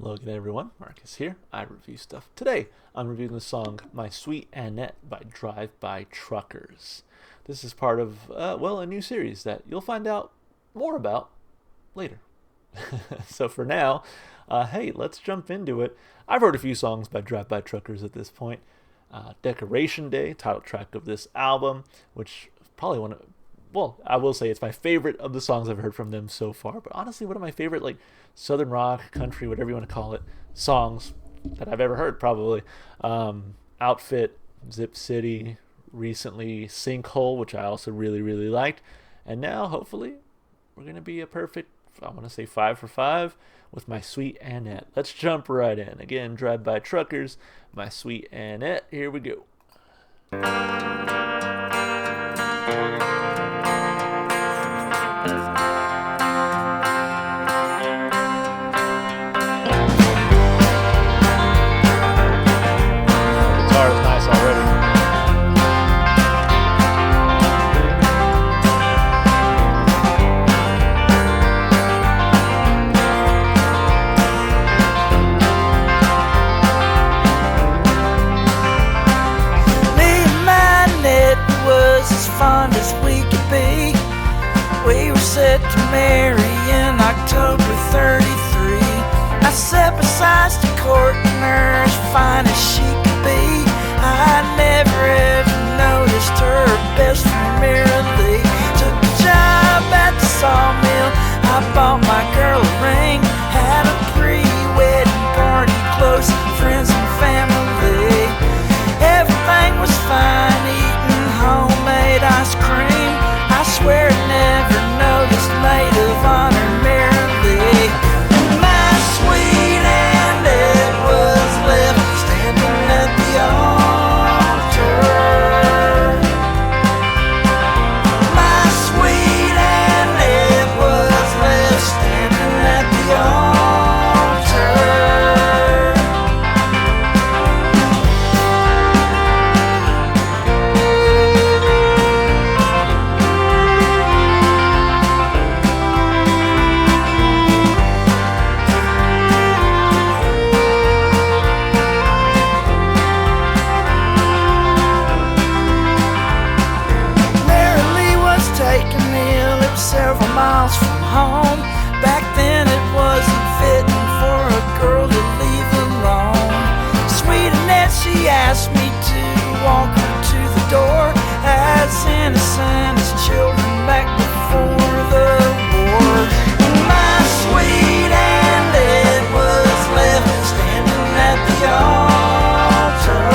Hello again, everyone. Marcus here. I review stuff. Today, I'm reviewing the song My Sweet Annette by Drive-By Truckers. This is part of, a new series that you'll find out more about later. So for now, hey, let's jump into it. I've heard a few songs by Drive-By Truckers at this point. Decoration Day, title track of this album, which probably I will say it's my favorite of the songs I've heard from them so far. But honestly, one of my favorite, southern rock, country, whatever you want to call it, songs that I've ever heard, probably. Outfit, Zip City, recently Sinkhole, which I also really, really liked. And now, hopefully, we're going to be a perfect, I want to say 5 for 5 with My Sweet Annette. Let's jump right in. Again, Drive By Truckers, My Sweet Annette. Here we go. Fond as we could be. We were set to marry in October 33. I sat beside the court and her as fine as she could be. I never ever noticed her best friend Mary Lee. Took a job at the sawmill. I bought my girl a ring. Had a pre-wedding party, close friends and family. Everything was fine, eating homemade ice cream. I swear I never noticed maid of honor Mary Lee. My sweet Annette was left standing at the altar. My sweet Annette was left standing at the altar. Several miles from home. Back then it wasn't fitting for a girl to leave alone. Sweet Annette, she asked me to walk her to the door, as innocent as children back before the war. My sweet Annette was left standing at the altar.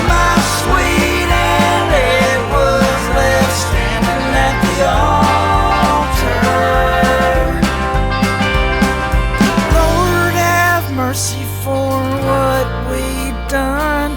My sweet Annette was left standing at the altar. Lord, have mercy for what we've done.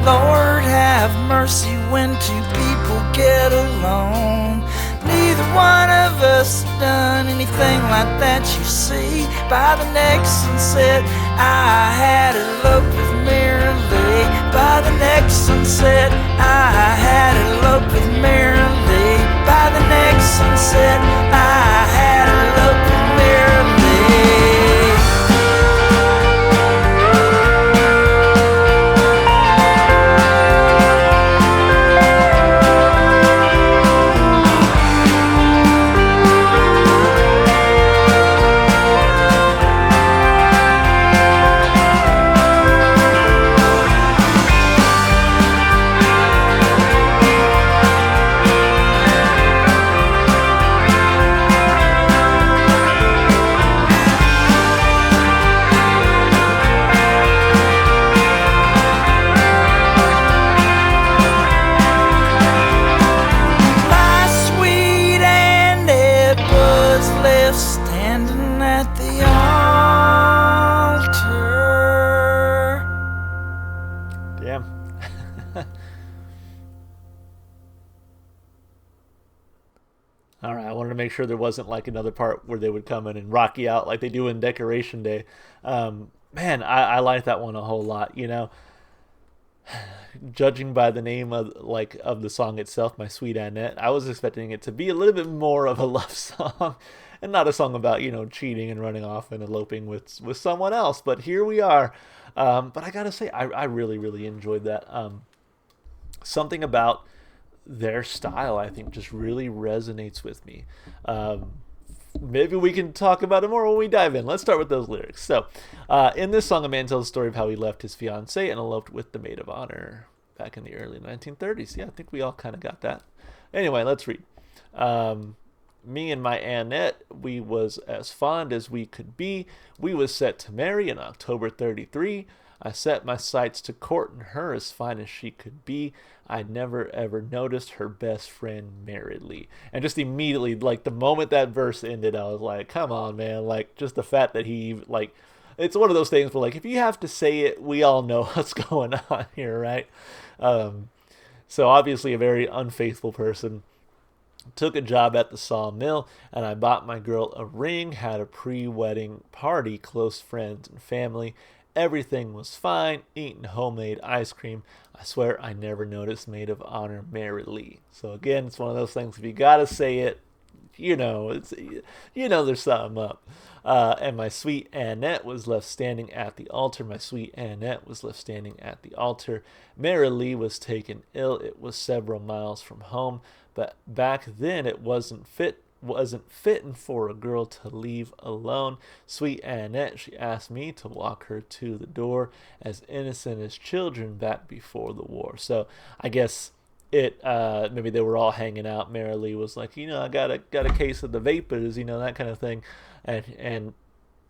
Lord, have mercy when two people get alone. Neither one of us done anything like that, you see. By the next sunset, I had eloped with Mary Lee. By the next sunset, I had eloped with Mary Lee. By the next sunset, I had eloped with Mary Lee. Standing at the altar. Damn. All right, I wanted to make sure there wasn't another part where they would come in and rock you out like they do in Decoration Day. Man, I like that one a whole lot. Judging by the name of the song itself, My Sweet Annette, I was expecting it to be a little bit more of a love song. and not a song about cheating and running off and eloping with someone else. But here we are. But I gotta say, I really really enjoyed that. Something about their style, I think, just really resonates with me. Maybe we can talk about it more when we dive in. Let's start with those lyrics. So, in this song, a man tells the story of how he left his fiancée and eloped with the maid of honor back in the early 1930s. Yeah, I think we all kind of got that. Anyway, let's read. Me and my Annette, we was as fond as we could be. We was set to marry in October 33. I set my sights to courting her as fine as she could be. I never ever noticed her best friend marriedly. And just immediately, like the moment that verse ended, I was like, come on, man. Like just the fact that he, like, it's one of those things where, like, if you have to say it, we all know what's going on here, right? So obviously a very unfaithful person. Took a job at the sawmill, and I bought my girl a ring, had a pre-wedding party, close friends and family. Everything was fine, eating homemade ice cream. I swear I never noticed maid of honor merrily. So again, it's one of those things, if you gotta say it, there's something up. And my sweet Annette was left standing at the altar. My sweet Annette was left standing at the altar. Mary Lee was taken ill. It was several miles from home, but back then it wasn't fitting for a girl to leave alone. Sweet Annette, she asked me to walk her to the door, as innocent as children back before the war. So I guess maybe they were all hanging out. Mary Lee was like, I got a case of the vapors, that kind of thing, and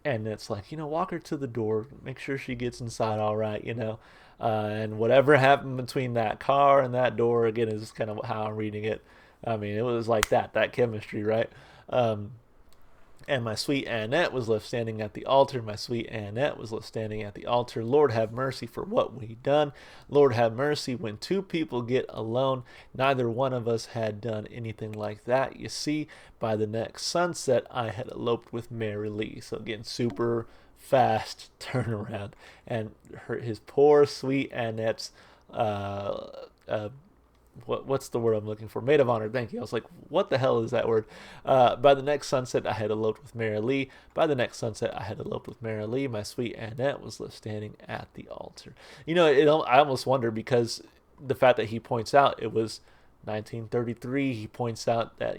it's like, walk her to the door, make sure she gets inside all right, and whatever happened between that car and that door, again, is kind of how I'm reading it. I mean, it was like that chemistry, right? And my sweet Annette was left standing at the altar. My sweet Annette was left standing at the altar. Lord have mercy for what we done. Lord have mercy when two people get alone. Neither one of us had done anything like that. You see, by the next sunset, I had eloped with Mary Lee. So again, super fast turnaround. And his poor sweet Annette's what's the word I'm looking for? Maid of honor. Thank you. I was like, what the hell is that word? By the next sunset, I had eloped with Mary Lee. By the next sunset, I had eloped with Mary Lee. My sweet Annette was left standing at the altar. I almost wonder, because the fact that he points out it was 1933, he points out that,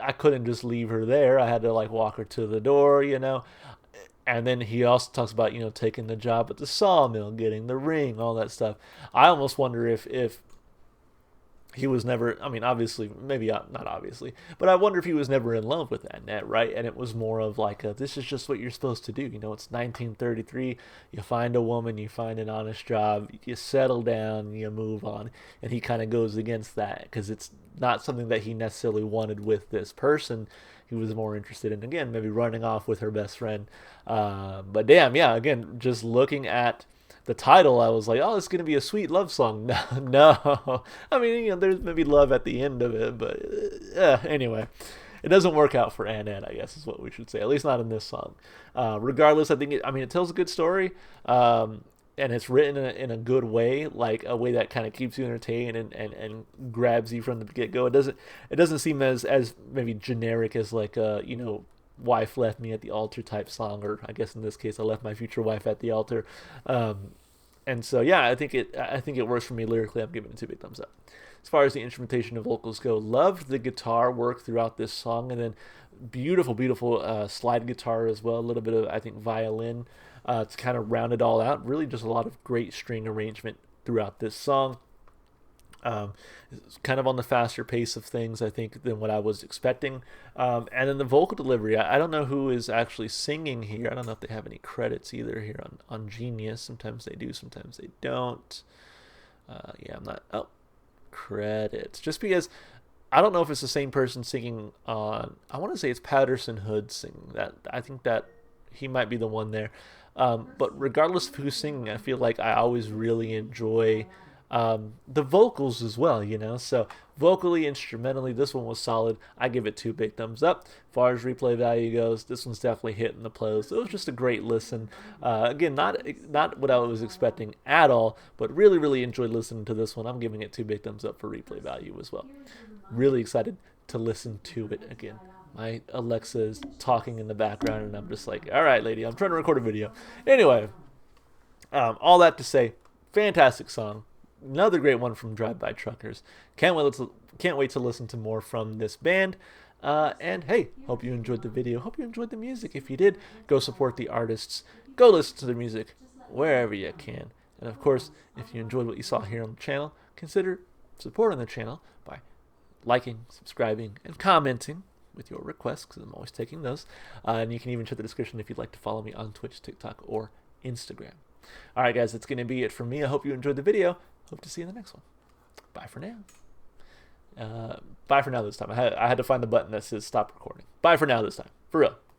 I couldn't just leave her there. I had to walk her to the door, And then he also talks about, taking the job at the sawmill, getting the ring, all that stuff. I almost wonder if he was never, obviously, maybe not obviously, but I wonder if he was never in love with Annette, right? And it was more of like, this is just what you're supposed to do. It's 1933, you find a woman, you find an honest job, you settle down, you move on. And he kind of goes against that because it's not something that he necessarily wanted with this person. He was more interested in, again, maybe running off with her best friend. But damn, yeah, again, just looking at the title, I was like, oh, it's going to be a sweet love song. No. There's maybe love at the end of it, but anyway, it doesn't work out for Annette, I guess is what we should say, at least not in this song. Regardless, I think it tells a good story, and it's written in a good way, like a way that kind of keeps you entertained and grabs you from the get-go. It doesn't seem as maybe generic as like wife left me at the altar type song, or I guess in this case I left my future wife at the altar. And so yeah, I think it works for me lyrically. I'm giving it 2 big thumbs up. As far as the instrumentation and vocals go, loved the guitar work throughout this song, and then beautiful slide guitar as well, a little bit of, I think, violin to kind of round it all out. Really just a lot of great string arrangement throughout this song. It's kind of on the faster pace of things, I think, than what I was expecting. And then the vocal delivery, I don't know who is actually singing here. I don't know if they have any credits either here on Genius. Sometimes they do, sometimes they don't. I'm not... Oh, credits. Just because I don't know if it's the same person singing on... I want to say it's Patterson Hood singing. I think that he might be the one there. But regardless of who's singing, I feel like I always really enjoy... the vocals as well, so vocally, instrumentally, this one was solid. I give it 2 big thumbs up. As far as replay value goes, this one's definitely hitting the close. It was just a great listen. Again, not what I was expecting at all, but really, really enjoyed listening to this one. I'm giving it 2 big thumbs up for replay value as well. Really excited to listen to it again. My Alexa is talking in the background, and I'm just like, all right, lady, I'm trying to record a video. Anyway, all that to say, fantastic song. Another great one from Drive By Truckers. Can't wait to listen to more from this band. And hey, hope you enjoyed the video. Hope you enjoyed the music. If you did, go support the artists. Go listen to their music wherever you can. And of course, if you enjoyed what you saw here on the channel, consider supporting the channel by liking, subscribing, and commenting with your requests, because I'm always taking those. And you can even check the description if you'd like to follow me on Twitch, TikTok, or Instagram. All right, guys, that's going to be it from me. I hope you enjoyed the video. Hope to see you in the next one. Bye for now. Bye for now this time. I had to find the button that says stop recording. Bye for now this time. For real.